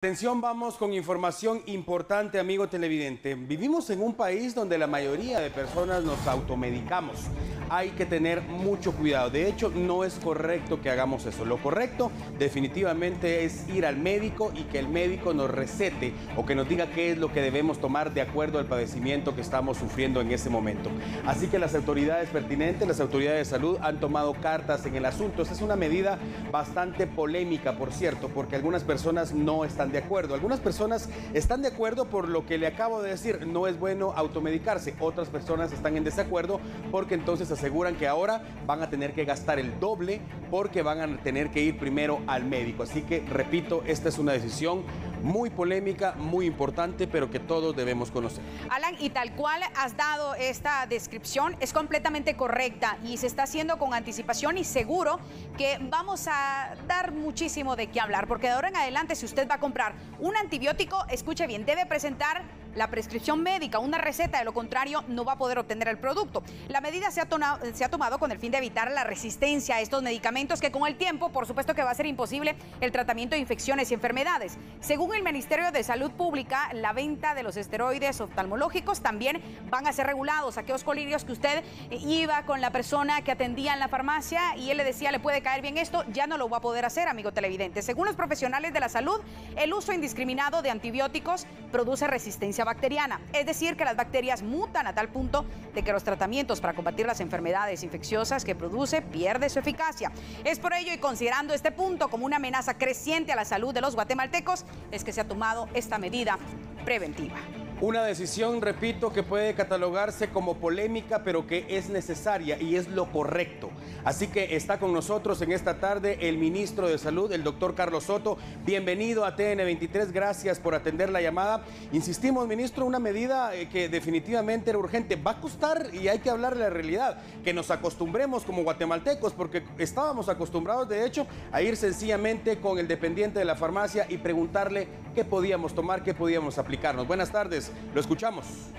Atención, vamos con información importante, amigo televidente. Vivimos en un país donde la mayoría de personas nos automedicamos. Hay que tener mucho cuidado. De hecho, no es correcto que hagamos eso. Lo correcto definitivamente es ir al médico y que el médico nos recete o que nos diga qué es lo que debemos tomar de acuerdo al padecimiento que estamos sufriendo en ese momento. Así que las autoridades pertinentes, las autoridades de salud han tomado cartas en el asunto. Esta es una medida bastante polémica, por cierto, porque algunas personas no están de acuerdo. Algunas personas están de acuerdo por lo que le acabo de decir, no es bueno automedicarse. Otras personas están en desacuerdo porque entonces aseguran que ahora van a tener que gastar el doble porque van a tener que ir primero al médico. Así que, repito, esta es una decisión muy polémica, muy importante, pero que todos debemos conocer. Alan, y tal cual has dado esta descripción, es completamente correcta y se está haciendo con anticipación y seguro que vamos a dar muchísimo de qué hablar, porque de ahora en adelante, si usted va a comprar un antibiótico, escuche bien, debe presentar la prescripción médica, una receta, de lo contrario no va a poder obtener el producto. La medida se ha tomado con el fin de evitar la resistencia a estos medicamentos que con el tiempo, por supuesto que va a ser imposible el tratamiento de infecciones y enfermedades. Según el Ministerio de Salud Pública, la venta de los esteroides oftalmológicos también van a ser regulados. Aquellos colirios que usted iba con la persona que atendía en la farmacia y él le decía, le puede caer bien esto, ya no lo va a poder hacer, amigo televidente. Según los profesionales de la salud, el uso indiscriminado de antibióticos produce resistencia bacteriana, es decir, que las bacterias mutan a tal punto de que los tratamientos para combatir las enfermedades infecciosas que produce pierde su eficacia. Es por ello y considerando este punto como una amenaza creciente a la salud de los guatemaltecos, es que se ha tomado esta medida preventiva. Una decisión, repito, que puede catalogarse como polémica, pero que es necesaria y es lo correcto. Así que está con nosotros en esta tarde el ministro de Salud, el doctor Carlos Soto. Bienvenido a TN23, gracias por atender la llamada. Insistimos, ministro, una medida que definitivamente era urgente. Va a costar y hay que hablar de la realidad, que nos acostumbremos como guatemaltecos, porque estábamos acostumbrados, de hecho, a ir sencillamente con el dependiente de la farmacia y preguntarle qué podíamos tomar, qué podíamos aplicarnos. Buenas tardes. Lo escuchamos.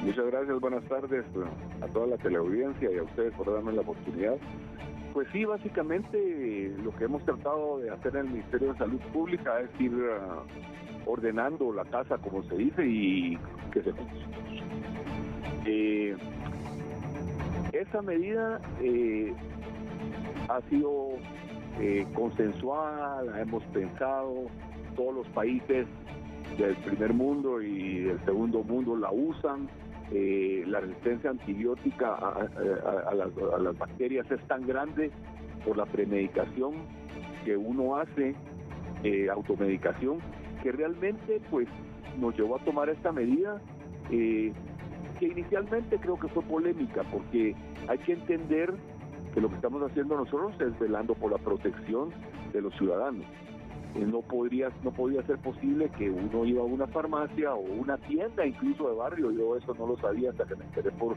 Muchas gracias, buenas tardes a toda la teleaudiencia y a ustedes por darme la oportunidad. Pues sí, básicamente lo que hemos tratado de hacer en el Ministerio de Salud Pública es ir ordenando la casa, como se dice, y que se esa medida ha sido consensuada, la hemos pensado, todos los países del primer mundo y del segundo mundo la usan. La resistencia antibiótica a las bacterias es tan grande por la premedicación que uno hace, automedicación, que realmente pues nos llevó a tomar esta medida que inicialmente creo que fue polémica, porque hay que entender que lo que estamos haciendo nosotros es velando por la protección de los ciudadanos. No podía ser posible que uno iba a una farmacia o una tienda incluso de barrio, yo eso no lo sabía hasta que me enteré por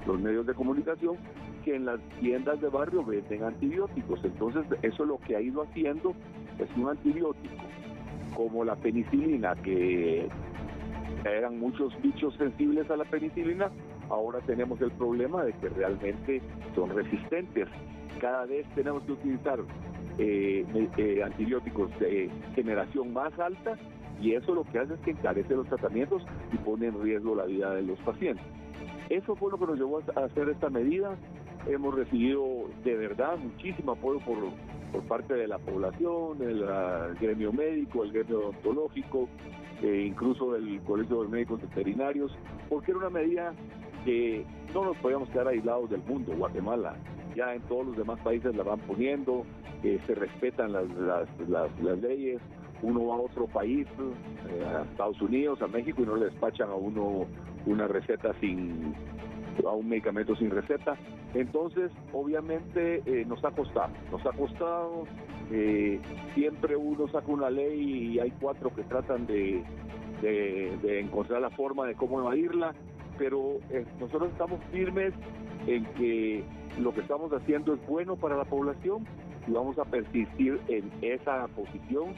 los medios de comunicación, que en las tiendas de barrio venden antibióticos. Entonces eso lo que ha ido haciendo es un antibiótico como la penicilina, que eran muchos bichos sensibles a la penicilina, ahora tenemos el problema de que realmente son resistentes. Cada vez tenemos que utilizar antibióticos de generación más alta, y eso lo que hace es que encarece los tratamientos y pone en riesgo la vida de los pacientes. Eso fue lo que nos llevó a hacer esta medida. Hemos recibido de verdad muchísimo apoyo por parte de la población, del gremio médico, el gremio odontológico, incluso del Colegio de Médicos Veterinarios, porque era una medida que no nos podíamos quedar aislados del mundo. Guatemala ya en todos los demás países la van poniendo, se respetan las leyes. Uno va a otro país, a Estados Unidos, a México, y no le despachan a uno una receta a un medicamento sin receta. Entonces, obviamente, nos ha costado, siempre uno saca una ley y hay cuatro que tratan de encontrar la forma de cómo evadirla, pero nosotros estamos firmes en que lo que estamos haciendo es bueno para la población y vamos a persistir en esa posición,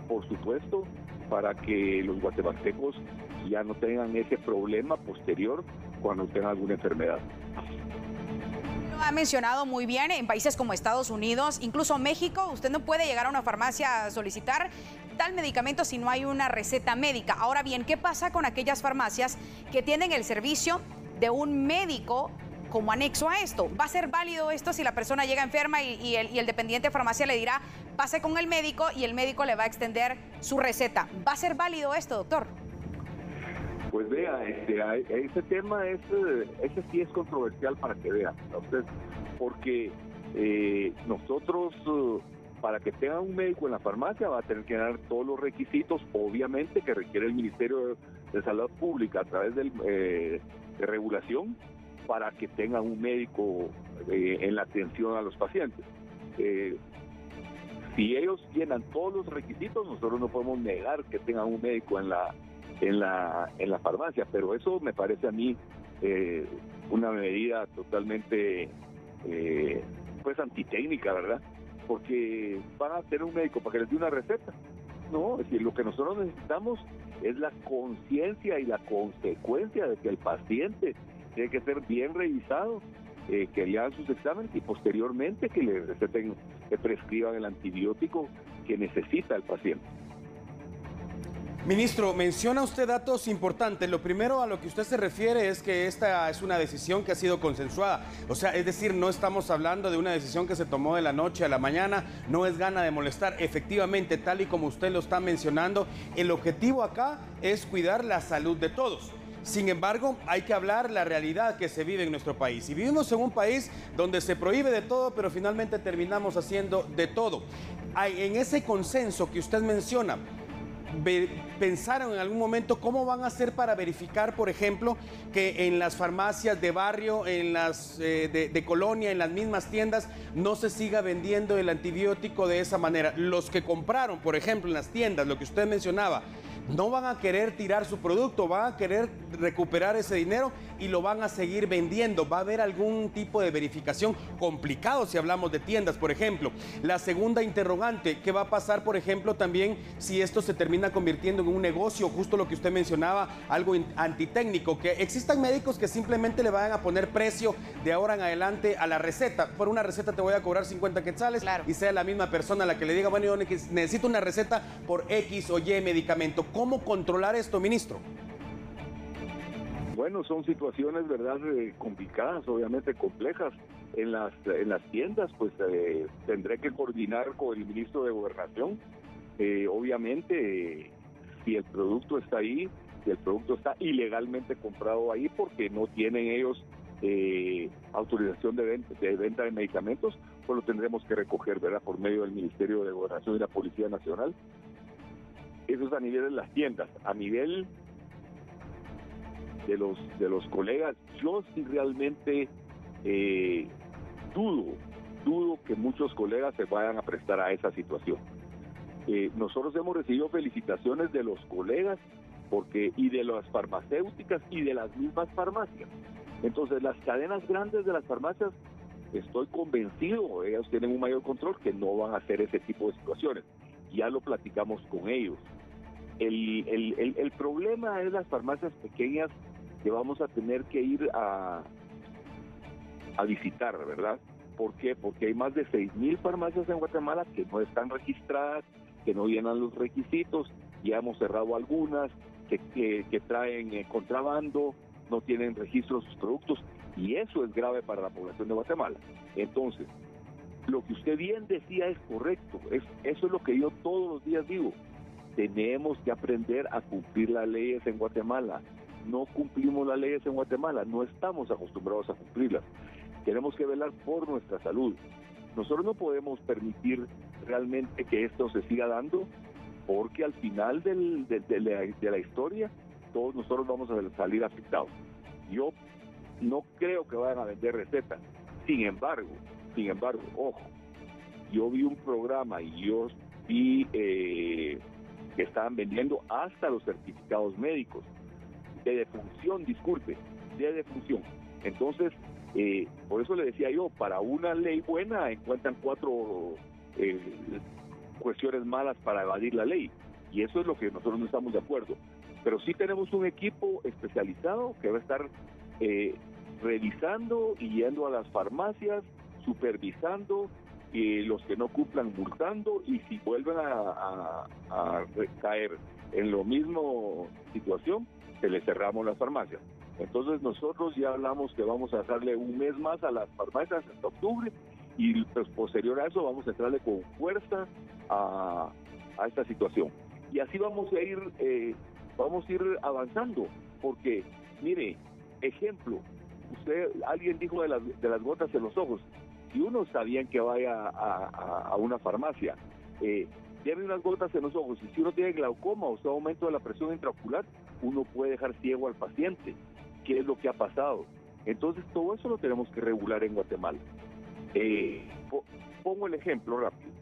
por supuesto, para que los guatemaltecos ya no tengan ese problema posterior cuando tengan alguna enfermedad. Lo ha mencionado muy bien, en países como Estados Unidos, incluso México, usted no puede llegar a una farmacia a solicitar tal medicamento si no hay una receta médica. Ahora bien, ¿qué pasa con aquellas farmacias que tienen el servicio de un médico como anexo a esto? ¿Va a ser válido esto si la persona llega enferma y el dependiente de farmacia le dirá pase con el médico y el médico le va a extender su receta? ¿Va a ser válido esto, doctor? Pues vea, ese tema ese sí es controversial para que vea usted, porque nosotros para que tenga un médico en la farmacia va a tener que dar todos los requisitos, obviamente, que requiere el Ministerio de Salud Pública a través de regulación, para que tenga un médico en la atención a los pacientes. Si ellos llenan todos los requisitos, nosotros no podemos negar que tengan un médico en la farmacia, pero eso me parece a mí una medida totalmente pues antitécnica, ¿verdad? Porque van a tener un médico para que les dé una receta. No, es decir, lo que nosotros necesitamos es la conciencia y la consecuencia de que el paciente tiene que ser bien revisado, que le hagan sus exámenes y posteriormente que le receten, que prescriban el antibiótico que necesita el paciente. Ministro, menciona usted datos importantes. Lo primero a lo que usted se refiere es que esta es una decisión que ha sido consensuada. O sea, es decir, no estamos hablando de una decisión que se tomó de la noche a la mañana, no es gana de molestar. Efectivamente, tal y como usted lo está mencionando, el objetivo acá es cuidar la salud de todos. Sin embargo, hay que hablar la realidad que se vive en nuestro país. Y vivimos en un país donde se prohíbe de todo, pero finalmente terminamos haciendo de todo. En ese consenso que usted menciona, ¿pensaron en algún momento cómo van a hacer para verificar, por ejemplo, que en las farmacias de barrio, en las de colonia, en las mismas tiendas, no se siga vendiendo el antibiótico de esa manera? Los que compraron, por ejemplo, en las tiendas, lo que usted mencionaba, no van a querer tirar su producto, van a querer recuperar ese dinero y lo van a seguir vendiendo. Va a haber algún tipo de verificación complicado si hablamos de tiendas, por ejemplo. La segunda interrogante, ¿qué va a pasar, por ejemplo, también si esto se termina convirtiendo en un negocio? Justo lo que usted mencionaba, algo antitécnico, que existan médicos que simplemente le vayan a poner precio de ahora en adelante a la receta. Por una receta te voy a cobrar 50 quetzales, claro, y sea la misma persona la que le diga, bueno, yo necesito una receta por X o Y medicamento. ¿Cómo controlar esto, ministro? Bueno, son situaciones, ¿verdad?, complicadas, obviamente complejas. En las tiendas, pues tendré que coordinar con el ministro de Gobernación. Obviamente, si el producto está ahí, si el producto está ilegalmente comprado ahí porque no tienen ellos autorización de venta de medicamentos, pues lo tendremos que recoger, ¿verdad?, por medio del Ministerio de Gobernación y la Policía Nacional. Eso es a nivel de las tiendas. A nivel de los colegas, yo sí realmente dudo que muchos colegas se vayan a prestar a esa situación. Nosotros hemos recibido felicitaciones de los colegas y de las farmacéuticas y de las mismas farmacias. Entonces, las cadenas grandes de las farmacias, estoy convencido, ellos tienen un mayor control, que no van a hacer ese tipo de situaciones. Ya lo platicamos con ellos. El problema es las farmacias pequeñas que vamos a tener que ir a visitar, ¿verdad? ¿Por qué? Porque hay más de 6,000 farmacias en Guatemala que no están registradas, que no llenan los requisitos. Ya hemos cerrado algunas que traen contrabando, no tienen registro de sus productos, y eso es grave para la población de Guatemala. Entonces, lo que usted bien decía es correcto, eso es lo que yo todos los días digo. Tenemos que aprender a cumplir las leyes en Guatemala. No cumplimos las leyes en Guatemala, no estamos acostumbrados a cumplirlas. Tenemos que velar por nuestra salud. Nosotros no podemos permitir realmente que esto se siga dando, porque al final de la historia todos nosotros vamos a salir afectados. Yo no creo que vayan a vender recetas. Sin embargo, ojo, yo vi un programa y yo vi que estaban vendiendo hasta los certificados médicos de defunción, de defunción. Entonces, por eso le decía yo, para una ley buena encuentran 4 cuestiones malas para evadir la ley, y eso es lo que nosotros no estamos de acuerdo. Pero sí tenemos un equipo especializado que va a estar revisando y yendo a las farmacias, supervisando y los que no cumplan multando, y si vuelven a caer en lo mismo situación, se les cerramos las farmacias. Entonces nosotros ya hablamos que vamos a darle un mes más a las farmacias hasta octubre, y pues, posterior a eso vamos a entrarle con fuerza a esta situación. Y así vamos a ir avanzando, porque mire, ejemplo, alguien dijo de las gotas en los ojos. Si uno está bien que vaya a una farmacia, tiene unas gotas en los ojos, y si uno tiene glaucoma o sea aumento de la presión intraocular, uno puede dejar ciego al paciente. ¿Qué es lo que ha pasado? Entonces todo eso lo tenemos que regular en Guatemala. Pongo el ejemplo rápido.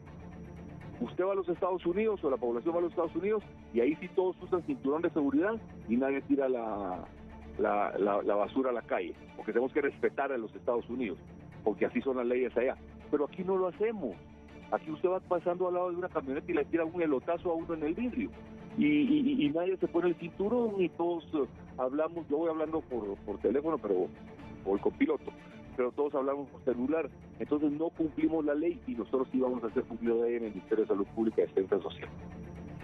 Usted va a los Estados Unidos, o la población va a los Estados Unidos, y ahí sí todos usan cinturón de seguridad y nadie tira la basura a la calle, porque tenemos que respetar a los Estados Unidos, porque así son las leyes allá. Pero aquí no lo hacemos. Aquí usted va pasando al lado de una camioneta y le tira un elotazo a uno en el vidrio, y nadie se pone el cinturón, y todos hablamos. Yo voy hablando por teléfono, pero o el copiloto, pero todos hablamos por celular. Entonces no cumplimos la ley, y nosotros sí vamos a hacer cumplir la ley en el Ministerio de Salud Pública y Asistencia Social.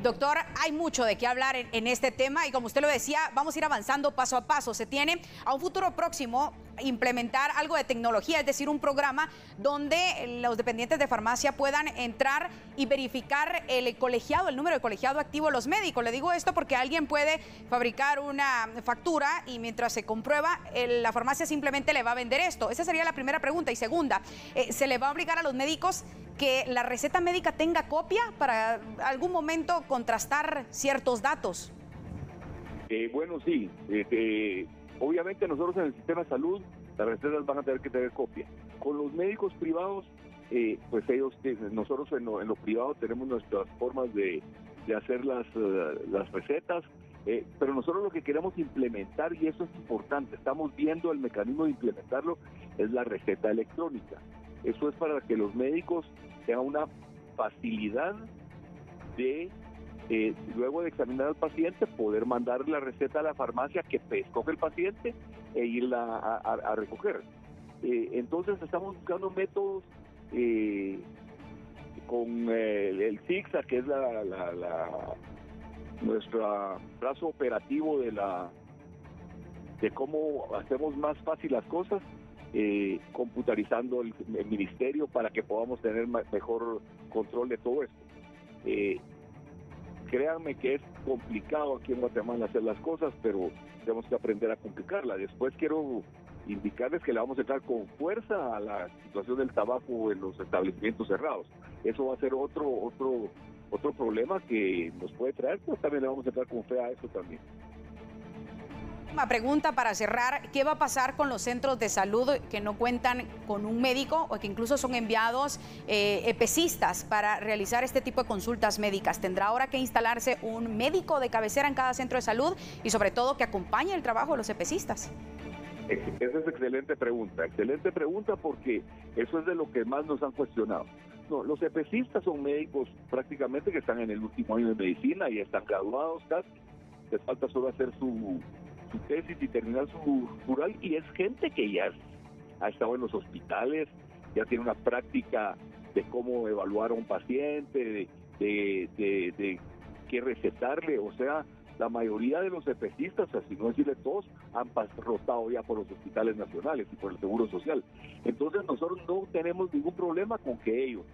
Doctor, hay mucho de qué hablar en este tema, y como usted lo decía, vamos a ir avanzando paso a paso. Se tiene a un futuro próximo implementar algo de tecnología, es decir, un programa donde los dependientes de farmacia puedan entrar y verificar el número de colegiado activo de los médicos. Le digo esto porque alguien puede fabricar una factura y mientras se comprueba, la farmacia simplemente le va a vender esto. Esa sería la primera pregunta. Y segunda, ¿se le va a obligar a los médicos que la receta médica tenga copia para algún momento contrastar ciertos datos? Bueno, sí. Obviamente nosotros en el sistema de salud, las recetas van a tener que tener copia. Con los médicos privados, pues nosotros en lo privado tenemos nuestras formas de hacer las recetas, pero nosotros lo que queremos implementar, y eso es importante, estamos viendo el mecanismo de implementarlo, es la receta electrónica. Eso es para que los médicos tengan una facilidad de, luego de examinar al paciente, poder mandar la receta a la farmacia que escoge el paciente e irla a recoger. Entonces estamos buscando métodos con el CIGSA, que es nuestro brazo operativo de cómo hacemos más fácil las cosas, computarizando el ministerio para que podamos tener mejor control de todo esto. Créanme que es complicado aquí en Guatemala hacer las cosas, pero tenemos que aprender a complicarla. Después quiero indicarles que le vamos a entrar con fuerza a la situación del tabaco en los establecimientos cerrados. Eso va a ser otro problema que nos puede traer, pero también le vamos a entrar con fe a eso también. Una pregunta para cerrar: ¿qué va a pasar con los centros de salud que no cuentan con un médico o que incluso son enviados EPCistas para realizar este tipo de consultas médicas? ¿Tendrá ahora que instalarse un médico de cabecera en cada centro de salud y sobre todo que acompañe el trabajo de los EPCistas? Esa es excelente pregunta, porque eso es de lo que más nos han cuestionado. No, los EPCistas son médicos prácticamente que están en el último año de medicina y están graduados casi. Les falta solo hacer su tesis y terminar su rural, y es gente que ya ha estado en los hospitales, ya tiene una práctica de cómo evaluar a un paciente, de qué recetarle. O sea, la mayoría de los EPCistas, así no decirle todos, han rotado ya por los hospitales nacionales y por el Seguro Social. Entonces nosotros no tenemos ningún problema con que ellos,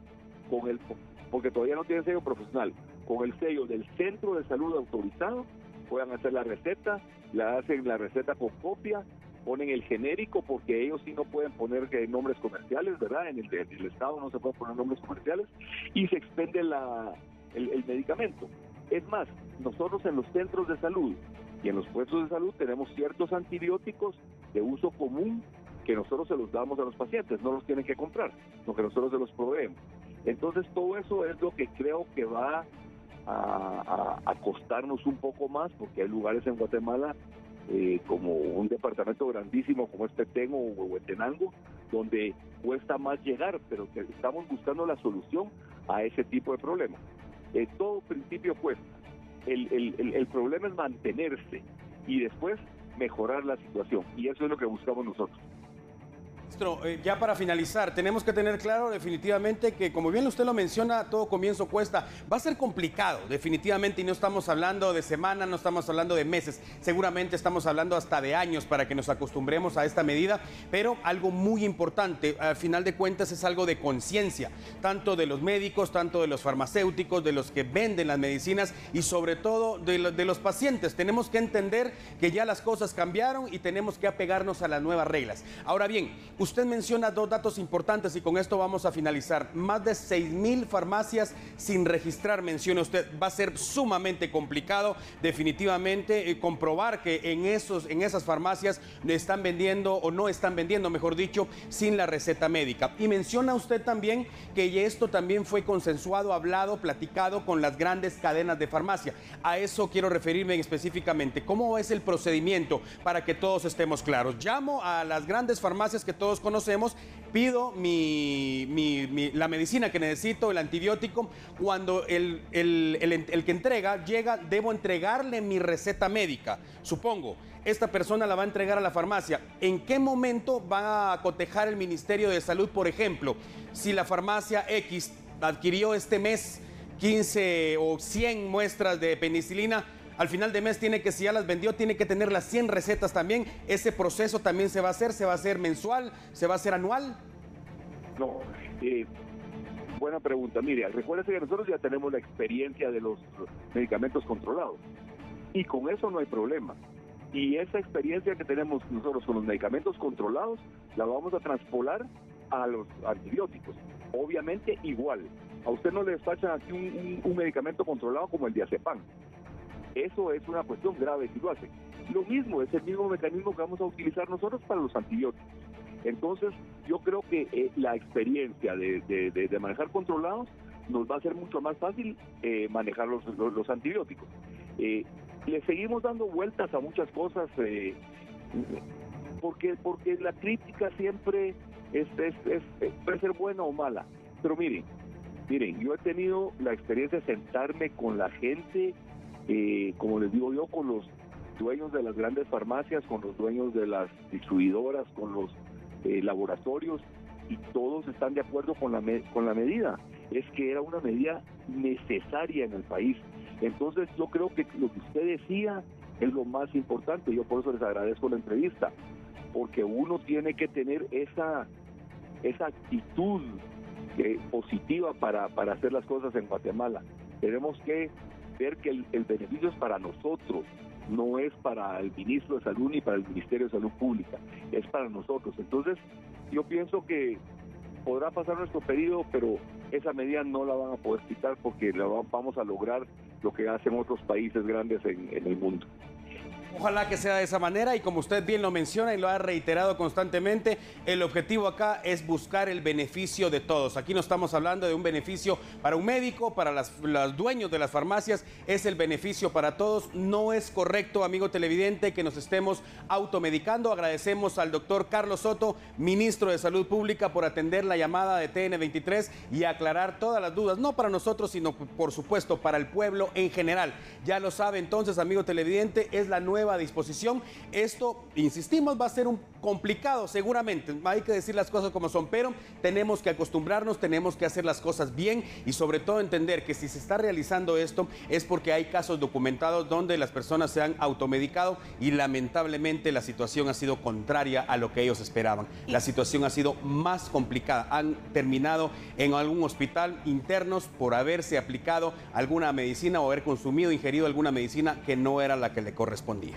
porque todavía no tienen sello profesional, con el sello del centro de salud autorizado, puedan hacer la receta, la hacen la receta con copia, ponen el genérico, porque ellos sí no pueden poner nombres comerciales, ¿verdad? En el Estado no se pueden poner nombres comerciales, y se expende el medicamento. Es más, nosotros en los centros de salud y en los puestos de salud tenemos ciertos antibióticos de uso común que nosotros se los damos a los pacientes, no los tienen que comprar, sino que nosotros se los proveemos. Entonces todo eso es lo que creo que va a costarnos un poco más, porque hay lugares en Guatemala, como un departamento grandísimo como Petén o Huehuetenango, donde cuesta más llegar, pero que estamos buscando la solución a ese tipo de problemas. Todo principio cuesta. El problema es mantenerse y después mejorar la situación, y eso es lo que buscamos nosotros. Ya para finalizar, tenemos que tener claro definitivamente que, como bien usted lo menciona, todo comienzo cuesta. Va a ser complicado, definitivamente, y no estamos hablando de semanas, no estamos hablando de meses. Seguramente estamos hablando hasta de años para que nos acostumbremos a esta medida, pero algo muy importante, al final de cuentas, es algo de conciencia, tanto de los médicos, tanto de los farmacéuticos, de los que venden las medicinas y sobre todo de los pacientes. Tenemos que entender que ya las cosas cambiaron y tenemos que apegarnos a las nuevas reglas. Ahora bien, usted menciona dos datos importantes y con esto vamos a finalizar. Más de 6,000 farmacias sin registrar, menciona usted. Va a ser sumamente complicado definitivamente comprobar que en esas farmacias están vendiendo o no están vendiendo, mejor dicho, sin la receta médica. Y menciona usted también que esto también fue consensuado, hablado, platicado con las grandes cadenas de farmacia. A eso quiero referirme específicamente. ¿Cómo es el procedimiento para que todos estemos claros? Llamo a las grandes farmacias que todos conocemos, pido la medicina que necesito, el antibiótico. Cuando el que entrega llega, debo entregarle mi receta médica. Supongo, esta persona la va a entregar a la farmacia. ¿En qué momento va a cotejar el Ministerio de Salud, por ejemplo, si la farmacia X adquirió este mes 15 o 100 muestras de penicilina? Al final de mes si ya las vendió, tiene que tener las 100 recetas también. ¿Ese proceso también se va a hacer mensual, se va a hacer anual? No, buena pregunta. Mire, recuérdese que nosotros ya tenemos la experiencia de los medicamentos controlados y con eso no hay problema. Y esa experiencia que tenemos nosotros con los medicamentos controlados la vamos a transpolar a los antibióticos. Obviamente igual. A usted no le despachan aquí un medicamento controlado como el diazepam. Eso es una cuestión grave si lo hacen. Lo mismo, es el mismo mecanismo que vamos a utilizar nosotros para los antibióticos. Entonces, yo creo que la experiencia de manejar controlados nos va a hacer mucho más fácil manejar los antibióticos. Le seguimos dando vueltas a muchas cosas porque la crítica siempre puede ser buena o mala. Pero miren, yo he tenido la experiencia de sentarme con la gente, como les digo yo, con los dueños de las grandes farmacias, con los dueños de las distribuidoras, con los laboratorios, y todos están de acuerdo con la medida. Es que era una medida necesaria en el país. Entonces yo creo que lo que usted decía es lo más importante. Yo por eso les agradezco la entrevista, porque uno tiene que tener esa actitud positiva para hacer las cosas en Guatemala. Tenemos que ver que el beneficio es para nosotros, no es para el ministro de Salud ni para el Ministerio de Salud Pública, es para nosotros. Entonces, yo pienso que podrá pasar nuestro periodo, pero esa medida no la van a poder quitar porque vamos a lograr lo que hacen otros países grandes en el mundo. Ojalá que sea de esa manera y como usted bien lo menciona y lo ha reiterado constantemente, el objetivo acá es buscar el beneficio de todos. Aquí no estamos hablando de un beneficio para un médico, para los dueños de las farmacias, es el beneficio para todos. No es correcto, amigo televidente, que nos estemos automedicando. Agradecemos al doctor Carlos Soto, ministro de Salud Pública, por atender la llamada de TN23 y aclarar todas las dudas, no para nosotros, sino por supuesto para el pueblo en general. Ya lo sabe entonces, amigo televidente, es la nueva disposición. Esto, insistimos, va a ser un complicado seguramente, hay que decir las cosas como son, pero tenemos que acostumbrarnos, tenemos que hacer las cosas bien y sobre todo entender que si se está realizando esto es porque hay casos documentados donde las personas se han automedicado y lamentablemente la situación ha sido contraria a lo que ellos esperaban. La situación ha sido más complicada, han terminado en algún hospital internos por haberse aplicado alguna medicina o haber consumido, ingerido alguna medicina que no era la que le correspondía.